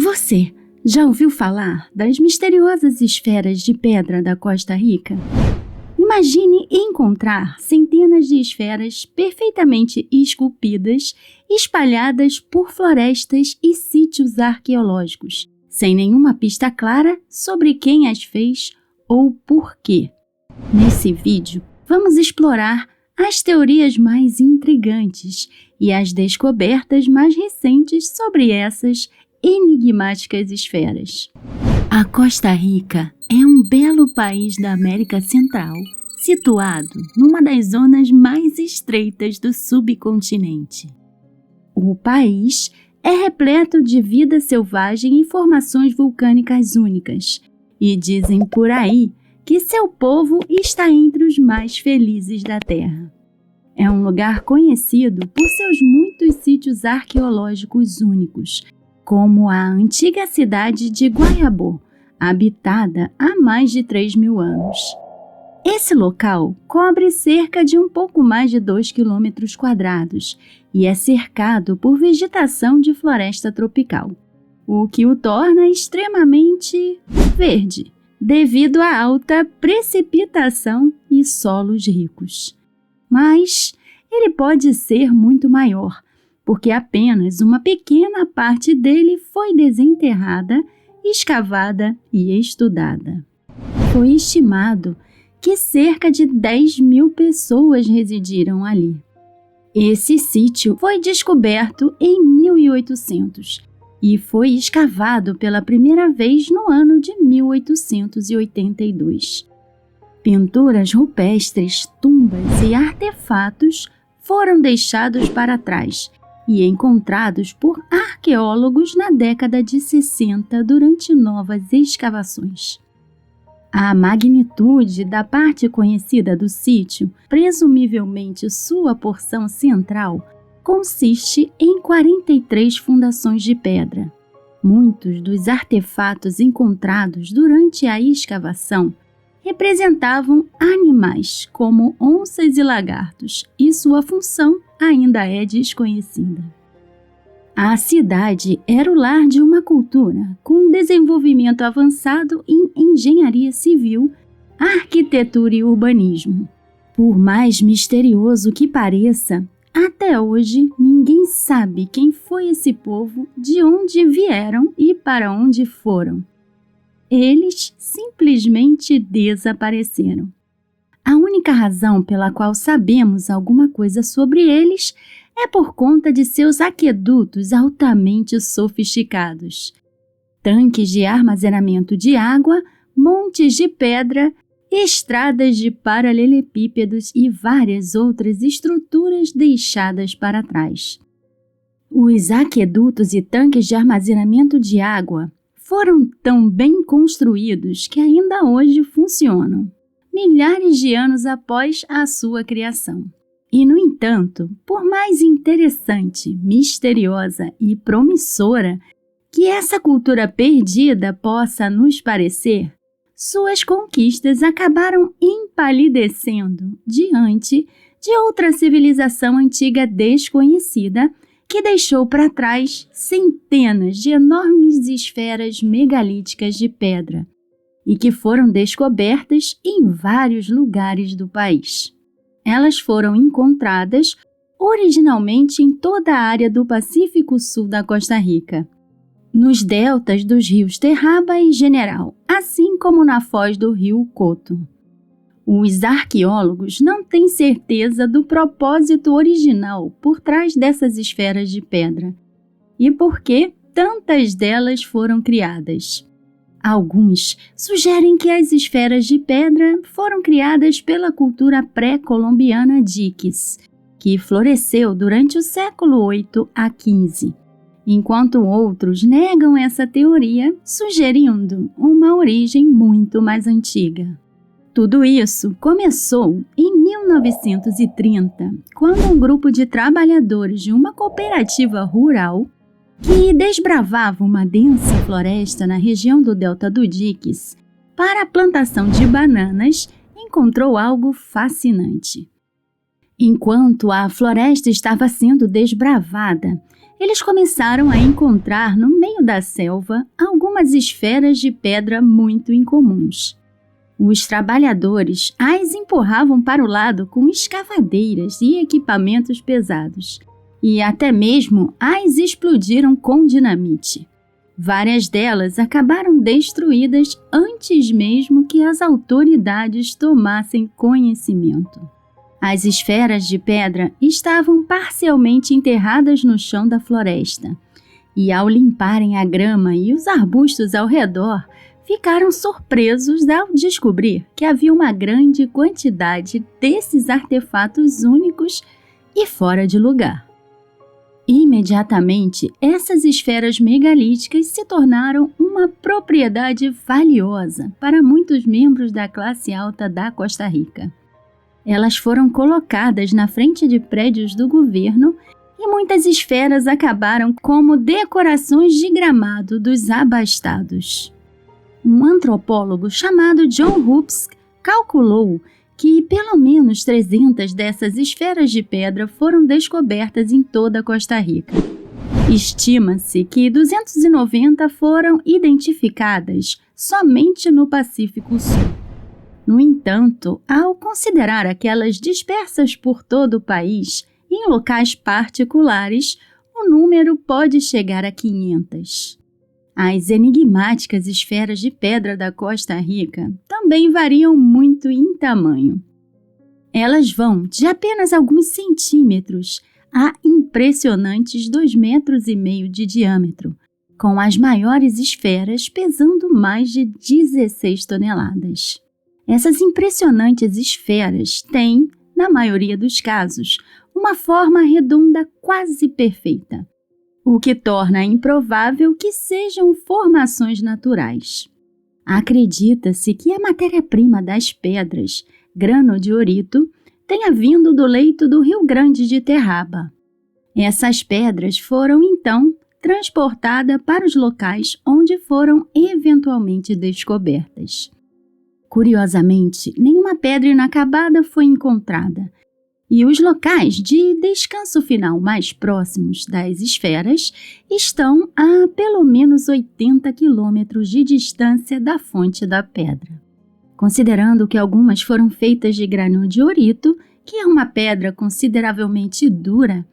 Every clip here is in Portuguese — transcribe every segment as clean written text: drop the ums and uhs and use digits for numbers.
Você já ouviu falar das misteriosas esferas de pedra da Costa Rica? Imagine encontrar centenas de esferas perfeitamente esculpidas, espalhadas por florestas e sítios arqueológicos, sem nenhuma pista clara sobre quem as fez ou por quê. Nesse vídeo, vamos explorar as teorias mais intrigantes e as descobertas mais recentes sobre essas enigmáticas esferas. A Costa Rica é um belo país da América Central, situado numa das zonas mais estreitas do subcontinente. O país é repleto de vida selvagem e formações vulcânicas únicas, e dizem por aí que seu povo está entre os mais felizes da Terra. É um lugar conhecido por seus muitos sítios arqueológicos únicos, como a antiga cidade de Guaiabó, habitada há mais de 3.000 anos. Esse local cobre cerca de um pouco mais de 2 km² e é cercado por vegetação de floresta tropical, o que o torna extremamente verde, devido à alta precipitação e solos ricos. Mas ele pode ser muito maior, porque apenas uma pequena parte dele foi desenterrada, escavada e estudada. Foi estimado que cerca de 10.000 pessoas residiram ali. Esse sítio foi descoberto em 1800 e foi escavado pela primeira vez no ano de 1882. Pinturas rupestres, tumbas e artefatos foram deixados para trás e encontrados por arqueólogos na década de 60 durante novas escavações. A magnitude da parte conhecida do sítio, presumivelmente sua porção central, consiste em 43 fundações de pedra. Muitos dos artefatos encontrados durante a escavação representavam animais como onças e lagartos, e sua função ainda é desconhecida. A cidade era o lar de uma cultura com desenvolvimento avançado em engenharia civil, arquitetura e urbanismo. Por mais misterioso que pareça, até hoje ninguém sabe quem foi esse povo, de onde vieram e para onde foram. Eles simplesmente desapareceram. A única razão pela qual sabemos alguma coisa sobre eles é por conta de seus aquedutos altamente sofisticados, tanques de armazenamento de água, montes de pedra, estradas de paralelepípedos e várias outras estruturas deixadas para trás. Os aquedutos e tanques de armazenamento de água foram tão bem construídos que ainda hoje funcionam, milhares de anos após a sua criação. E, no entanto, por mais interessante, misteriosa e promissora que essa cultura perdida possa nos parecer, suas conquistas acabaram empalidecendo diante de outra civilização antiga desconhecida que deixou para trás centenas de enormes esferas megalíticas de pedra e que foram descobertas em vários lugares do país. Elas foram encontradas originalmente em toda a área do Pacífico Sul da Costa Rica, nos deltas dos rios Terraba e General, assim como na foz do rio Coto. Os arqueólogos não têm certeza do propósito original por trás dessas esferas de pedra e por que tantas delas foram criadas. Alguns sugerem que as esferas de pedra foram criadas pela cultura pré-colombiana Diques, que floresceu durante o século 8 a 15, enquanto outros negam essa teoria, sugerindo uma origem muito mais antiga. Tudo isso começou em 1930, quando um grupo de trabalhadores de uma cooperativa rural que desbravava uma densa floresta na região do Delta do Diques para a plantação de bananas encontrou algo fascinante. Enquanto a floresta estava sendo desbravada, eles começaram a encontrar no meio da selva algumas esferas de pedra muito incomuns. Os trabalhadores as empurravam para o lado com escavadeiras e equipamentos pesados, e até mesmo as explodiram com dinamite. Várias delas acabaram destruídas antes mesmo que as autoridades tomassem conhecimento. As esferas de pedra estavam parcialmente enterradas no chão da floresta, e ao limparem a grama e os arbustos ao redor, ficaram surpresos ao descobrir que havia uma grande quantidade desses artefatos únicos e fora de lugar. Imediatamente, essas esferas megalíticas se tornaram uma propriedade valiosa para muitos membros da classe alta da Costa Rica. Elas foram colocadas na frente de prédios do governo e muitas esferas acabaram como decorações de gramado dos abastados. Um antropólogo chamado John Hoops calculou que pelo menos 300 dessas esferas de pedra foram descobertas em toda a Costa Rica. Estima-se que 290 foram identificadas somente no Pacífico Sul. No entanto, ao considerar aquelas dispersas por todo o país, em locais particulares, o número pode chegar a 500. As enigmáticas esferas de pedra da Costa Rica também variam muito em tamanho. Elas vão de apenas alguns centímetros a impressionantes 2,5 metros de diâmetro, com as maiores esferas pesando mais de 16 toneladas. Essas impressionantes esferas têm, na maioria dos casos, uma forma redonda quase perfeita, o que torna improvável que sejam formações naturais. Acredita-se que a matéria-prima das pedras, granodiorito, tenha vindo do leito do Rio Grande de Terraba. Essas pedras foram, então, transportadas para os locais onde foram eventualmente descobertas. Curiosamente, nenhuma pedra inacabada foi encontrada, e os locais de descanso final mais próximos das esferas estão a pelo menos 80 quilômetros de distância da fonte da pedra. Considerando que algumas foram feitas de granodiorito, que é uma pedra consideravelmente dura,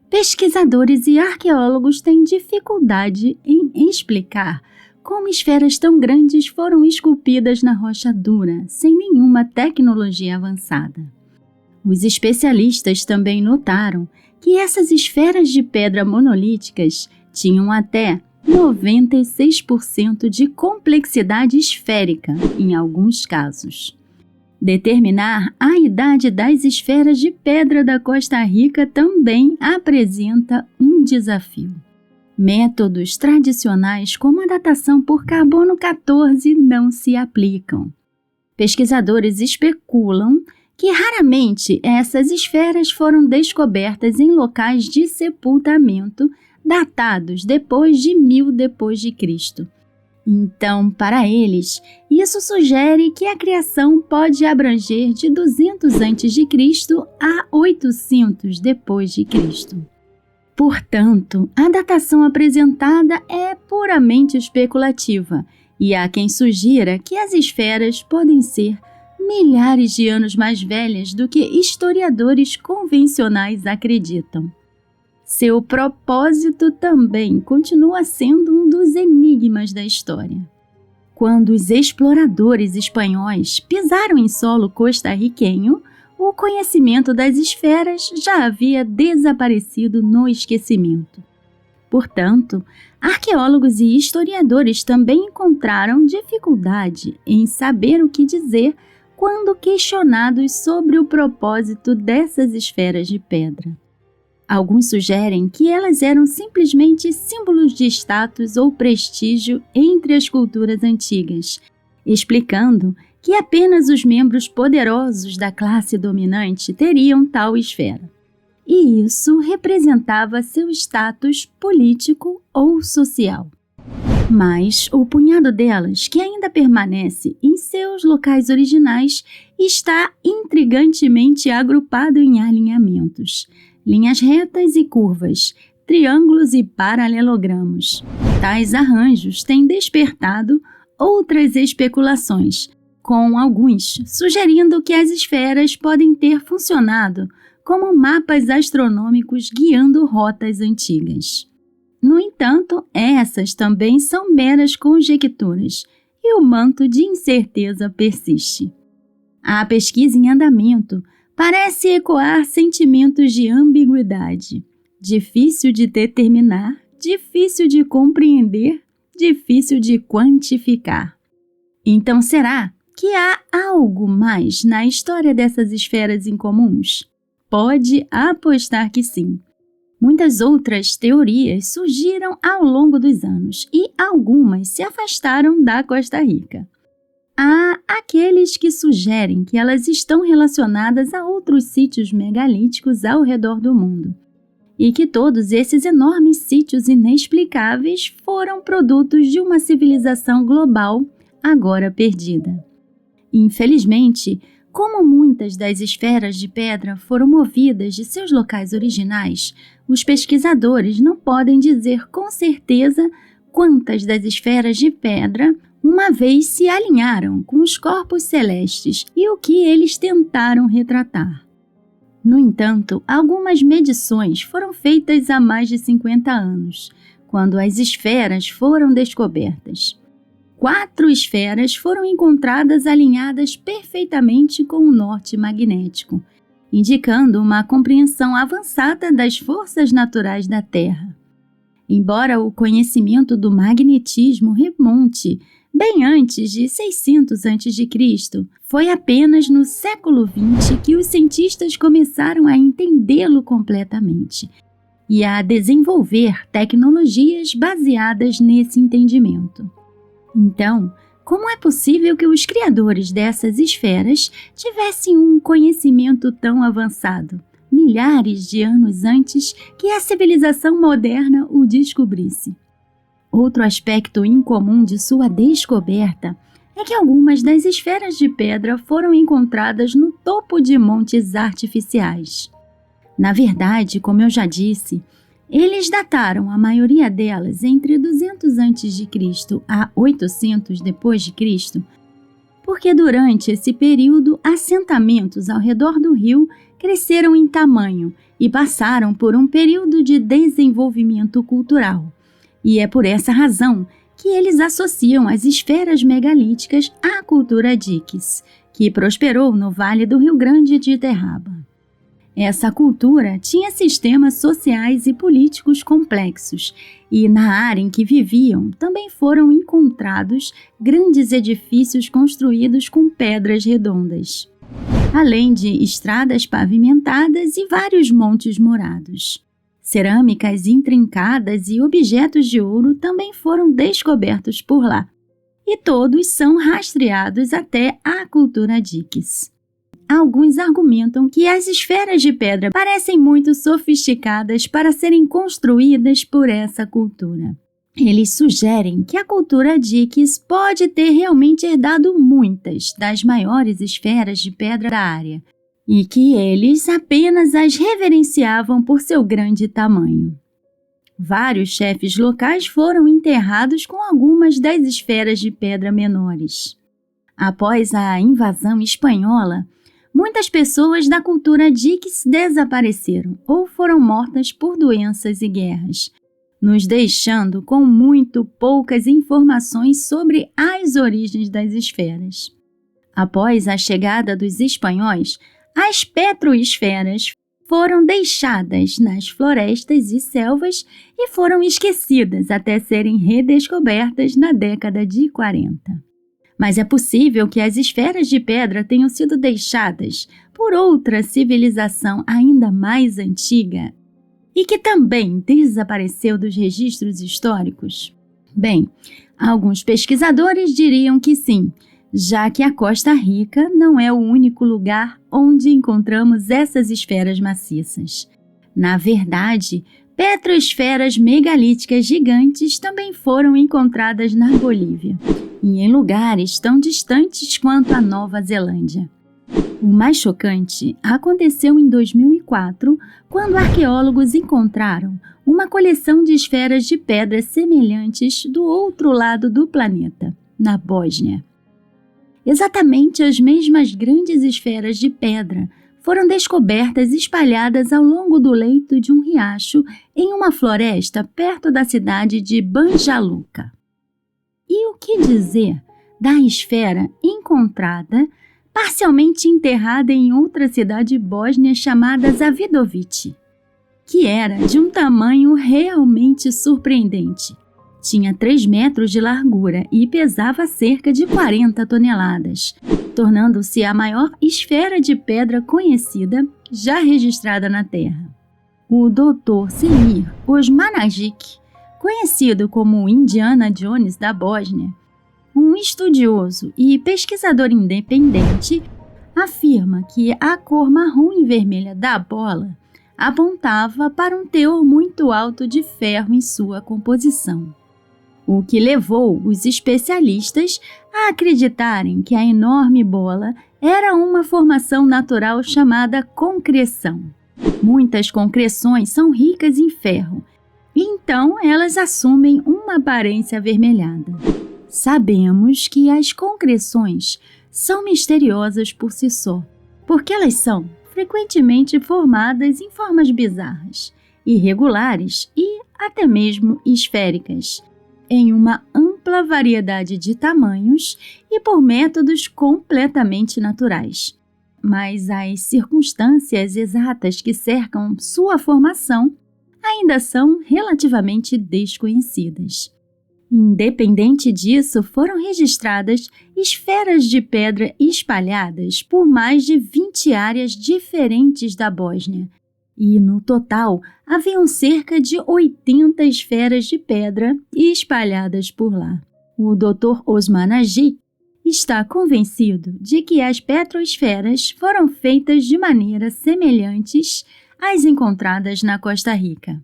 pesquisadores e arqueólogos têm dificuldade em explicar como esferas tão grandes foram esculpidas na rocha dura, sem nenhuma tecnologia avançada. Os especialistas também notaram que essas esferas de pedra monolíticas tinham até 96% de complexidade esférica em alguns casos. Determinar a idade das esferas de pedra da Costa Rica também apresenta um desafio. Métodos tradicionais como a datação por carbono 14 não se aplicam. Pesquisadores especulam que raramente essas esferas foram descobertas em locais de sepultamento datados depois de 1000 d.C. Então, para eles, isso sugere que a criação pode abranger de 200 a.C. a 800 d.C. Portanto, a datação apresentada é puramente especulativa e há quem sugira que as esferas podem ser milhares de anos mais velhas do que historiadores convencionais acreditam. Seu propósito também continua sendo um dos enigmas da história. Quando os exploradores espanhóis pisaram em solo costarriquenho, o conhecimento das esferas já havia desaparecido no esquecimento. Portanto, arqueólogos e historiadores também encontraram dificuldade em saber o que dizer quando questionados sobre o propósito dessas esferas de pedra. Alguns sugerem que elas eram simplesmente símbolos de status ou prestígio entre as culturas antigas, explicando que apenas os membros poderosos da classe dominante teriam tal esfera. E isso representava seu status político ou social. Mas o punhado delas, que ainda permanece em seus locais originais, está intrigantemente agrupado em alinhamentos, linhas retas e curvas, triângulos e paralelogramos. Tais arranjos têm despertado outras especulações, com alguns sugerindo que as esferas podem ter funcionado como mapas astronômicos guiando rotas antigas. No entanto, essas também são meras conjecturas e o manto de incerteza persiste. A pesquisa em andamento parece ecoar sentimentos de ambiguidade, difícil de determinar, difícil de compreender, difícil de quantificar. Então será que há algo mais na história dessas esferas incomuns? Pode apostar que sim. Muitas outras teorias surgiram ao longo dos anos e algumas se afastaram da Costa Rica. Há aqueles que sugerem que elas estão relacionadas a outros sítios megalíticos ao redor do mundo e que todos esses enormes sítios inexplicáveis foram produtos de uma civilização global agora perdida. Infelizmente, como muitas das esferas de pedra foram movidas de seus locais originais, os pesquisadores não podem dizer com certeza quantas das esferas de pedra uma vez se alinharam com os corpos celestes e o que eles tentaram retratar. No entanto, algumas medições foram feitas há mais de 50 anos, quando as esferas foram descobertas. 4 esferas foram encontradas alinhadas perfeitamente com o norte magnético, indicando uma compreensão avançada das forças naturais da Terra. Embora o conhecimento do magnetismo remonte bem antes de 600 a.C., foi apenas no século XX que os cientistas começaram a entendê-lo completamente e a desenvolver tecnologias baseadas nesse entendimento. Então, como é possível que os criadores dessas esferas tivessem um conhecimento tão avançado, milhares de anos antes que a civilização moderna o descobrisse? Outro aspecto incomum de sua descoberta é que algumas das esferas de pedra foram encontradas no topo de montes artificiais. Na verdade, como eu já disse, eles dataram a maioria delas entre 200 a.C. a 800 d.C., porque durante esse período assentamentos ao redor do rio cresceram em tamanho e passaram por um período de desenvolvimento cultural. E é por essa razão que eles associam as esferas megalíticas à cultura Dix, que prosperou no Vale do Rio Grande de Terraba. Essa cultura tinha sistemas sociais e políticos complexos, e na área em que viviam também foram encontrados grandes edifícios construídos com pedras redondas, além de estradas pavimentadas e vários montes murados. Cerâmicas intrincadas e objetos de ouro também foram descobertos por lá, e todos são rastreados até a cultura Dix. Alguns argumentam que as esferas de pedra parecem muito sofisticadas para serem construídas por essa cultura. Eles sugerem que a cultura Dix pode ter realmente herdado muitas das maiores esferas de pedra da área, e que eles apenas as reverenciavam por seu grande tamanho. Vários chefes locais foram enterrados com algumas das esferas de pedra menores. Após a invasão espanhola, muitas pessoas da cultura Dix desapareceram ou foram mortas por doenças e guerras, nos deixando com muito poucas informações sobre as origens das esferas. Após a chegada dos espanhóis, as petroesferas foram deixadas nas florestas e selvas e foram esquecidas até serem redescobertas na década de 40. Mas é possível que as esferas de pedra tenham sido deixadas por outra civilização ainda mais antiga e que também desapareceu dos registros históricos? Bem, alguns pesquisadores diriam que sim, já que a Costa Rica não é o único lugar onde encontramos essas esferas maciças. Na verdade, petroesferas megalíticas gigantes também foram encontradas na Bolívia e em lugares tão distantes quanto a Nova Zelândia. O mais chocante aconteceu em 2004, quando arqueólogos encontraram uma coleção de esferas de pedra semelhantes do outro lado do planeta, na Bósnia. Exatamente as mesmas grandes esferas de pedra foram descobertas espalhadas ao longo do leito de um riacho em uma floresta perto da cidade de Banja Luka. E o que dizer da esfera encontrada parcialmente enterrada em outra cidade bósnia chamada Zavidović, que era de um tamanho realmente surpreendente. Tinha 3 metros de largura e pesava cerca de 40 toneladas, tornando-se a maior esfera de pedra conhecida já registrada na Terra. O Dr. Semir Osmanagić, conhecido como o Indiana Jones da Bósnia, um estudioso e pesquisador independente, afirma que a cor marrom e vermelha da bola apontava para um teor muito alto de ferro em sua composição, o que levou os especialistas a acreditarem que a enorme bola era uma formação natural chamada concreção. Muitas concreções são ricas em ferro, então elas assumem uma aparência avermelhada. Sabemos que as concreções são misteriosas por si só, porque elas são frequentemente formadas em formas bizarras, irregulares e até mesmo esféricas, em uma ampla variedade de tamanhos e por métodos completamente naturais. Mas as circunstâncias exatas que cercam sua formação ainda são relativamente desconhecidas. Independente disso, foram registradas esferas de pedra espalhadas por mais de 20 áreas diferentes da Bósnia, e no total haviam cerca de 80 esferas de pedra espalhadas por lá. O Dr. Osmanagić está convencido de que as petroesferas foram feitas de maneira semelhantes às encontradas na Costa Rica.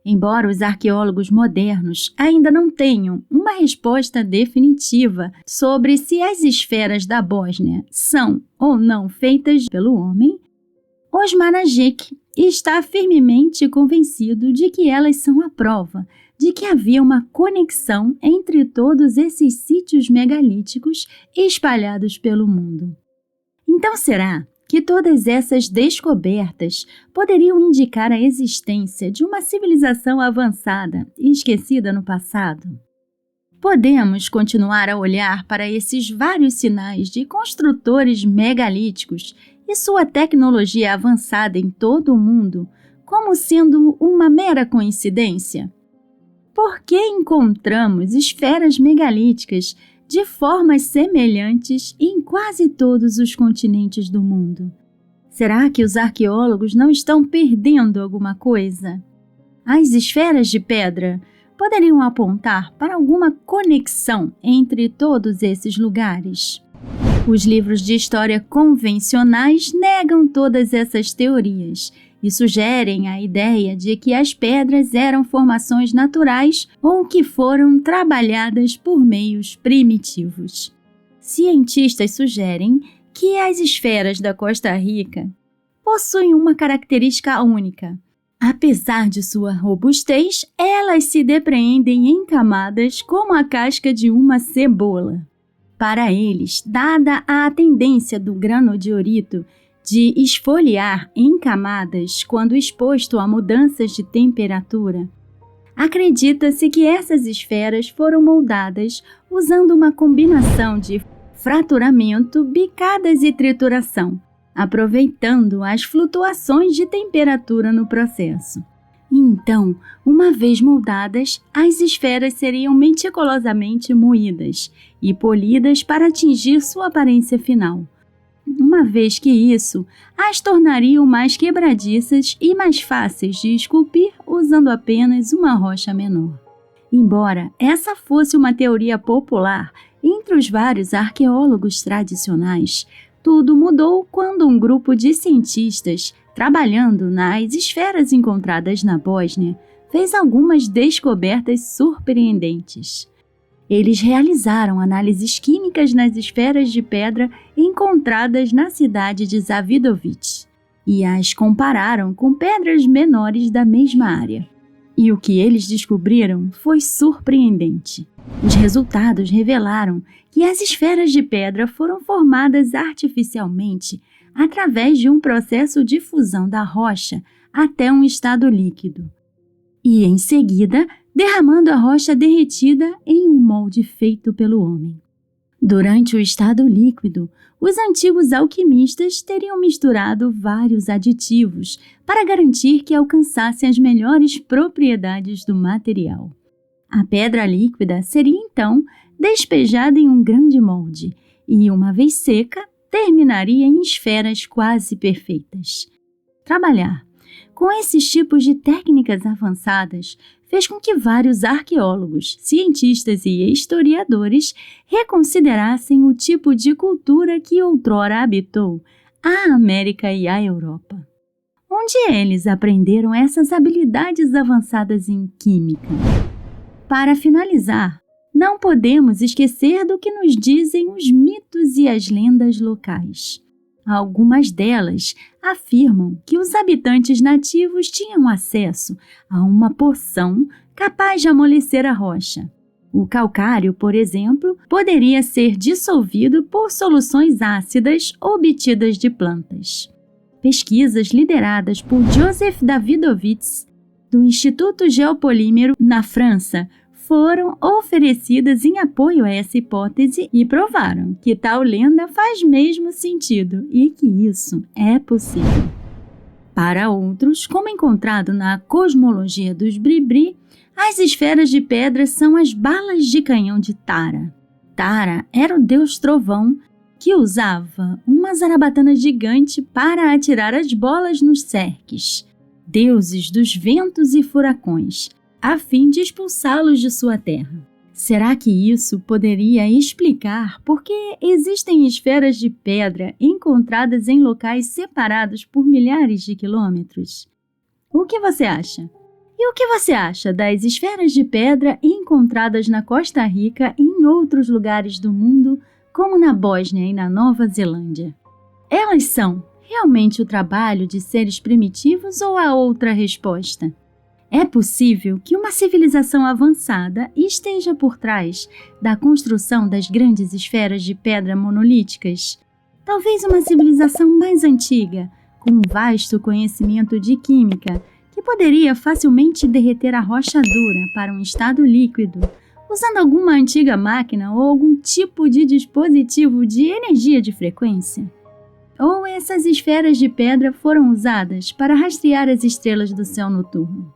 Embora os arqueólogos modernos ainda não tenham uma resposta definitiva sobre se as esferas da Bósnia são ou não feitas pelo homem, Osmanagić está firmemente convencido de que elas são a prova de que havia uma conexão entre todos esses sítios megalíticos espalhados pelo mundo. Então será que todas essas descobertas poderiam indicar a existência de uma civilização avançada e esquecida no passado? Podemos continuar a olhar para esses vários sinais de construtores megalíticos e sua tecnologia avançada em todo o mundo como sendo uma mera coincidência? Por que encontramos esferas megalíticas de formas semelhantes em quase todos os continentes do mundo? Será que os arqueólogos não estão perdendo alguma coisa? As esferas de pedra poderiam apontar para alguma conexão entre todos esses lugares? Os livros de história convencionais negam todas essas teorias e sugerem a ideia de que as pedras eram formações naturais ou que foram trabalhadas por meios primitivos. Cientistas sugerem que as esferas da Costa Rica possuem uma característica única. Apesar de sua robustez, elas se depreendem em camadas como a casca de uma cebola. Para eles, dada a tendência do granodiorito de esfoliar em camadas quando exposto a mudanças de temperatura, acredita-se que essas esferas foram moldadas usando uma combinação de fraturamento, bicadas e trituração, aproveitando as flutuações de temperatura no processo. Então, uma vez moldadas, as esferas seriam meticulosamente moídas e polidas para atingir sua aparência final. Uma vez que isso as tornaria mais quebradiças e mais fáceis de esculpir usando apenas uma rocha menor. Embora essa fosse uma teoria popular entre os vários arqueólogos tradicionais, tudo mudou quando um grupo de cientistas trabalhando nas esferas encontradas na Bósnia fez algumas descobertas surpreendentes. Eles realizaram análises químicas nas esferas de pedra encontradas na cidade de Zavidović e as compararam com pedras menores da mesma área. E o que eles descobriram foi surpreendente. Os resultados revelaram que as esferas de pedra foram formadas artificialmente através de um processo de fusão da rocha até um estado líquido. E, em seguida, derramando a rocha derretida em um molde feito pelo homem. Durante o estado líquido, os antigos alquimistas teriam misturado vários aditivos para garantir que alcançassem as melhores propriedades do material. A pedra líquida seria então despejada em um grande molde e, uma vez seca, terminaria em esferas quase perfeitas. Trabalhar com esses tipos de técnicas avançadas fez com que vários arqueólogos, cientistas e historiadores reconsiderassem o tipo de cultura que outrora habitou a América e a Europa. Onde eles aprenderam essas habilidades avançadas em química? Para finalizar, não podemos esquecer do que nos dizem os mitos e as lendas locais. Algumas delas afirmam que os habitantes nativos tinham acesso a uma poção capaz de amolecer a rocha. O calcário, por exemplo, poderia ser dissolvido por soluções ácidas obtidas de plantas. Pesquisas lideradas por Joseph Davidovits, do Instituto Geopolímero, na França, foram oferecidas em apoio a essa hipótese e provaram que tal lenda faz mesmo sentido e que isso é possível. Para outros, como encontrado na cosmologia dos Bribri, as esferas de pedra são as balas de canhão de Tara. Tara era o deus trovão que usava uma zarabatana gigante para atirar as bolas nos Serques, deuses dos ventos e furacões, a fim de expulsá-los de sua terra. Será que isso poderia explicar por que existem esferas de pedra encontradas em locais separados por milhares de quilômetros? O que você acha? E o que você acha das esferas de pedra encontradas na Costa Rica e em outros lugares do mundo, como na Bósnia e na Nova Zelândia? Elas são realmente o trabalho de seres primitivos ou há outra resposta? É possível que uma civilização avançada esteja por trás da construção das grandes esferas de pedra monolíticas? Talvez uma civilização mais antiga, com um vasto conhecimento de química, que poderia facilmente derreter a rocha dura para um estado líquido, usando alguma antiga máquina ou algum tipo de dispositivo de energia de frequência? Ou essas esferas de pedra foram usadas para rastrear as estrelas do céu noturno?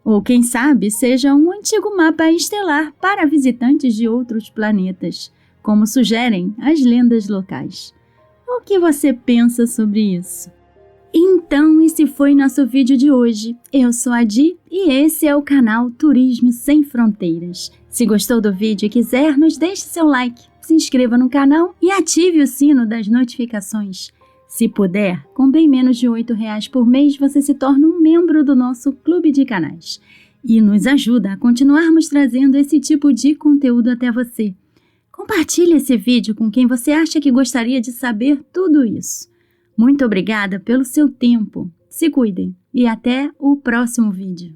Ou quem sabe seja um antigo mapa estelar para visitantes de outros planetas, como sugerem as lendas locais. O que você pensa sobre isso? Então, esse foi nosso vídeo de hoje. Eu sou a Di e esse é o canal Turismo Sem Fronteiras. Se gostou do vídeo e quiser, nos deixe seu like, se inscreva no canal e ative o sino das notificações. Se puder, com bem menos de R$ 8 por mês, você se torna um membro do nosso clube de canais e nos ajuda a continuarmos trazendo esse tipo de conteúdo até você. Compartilhe esse vídeo com quem você acha que gostaria de saber tudo isso. Muito obrigada pelo seu tempo, se cuidem e até o próximo vídeo.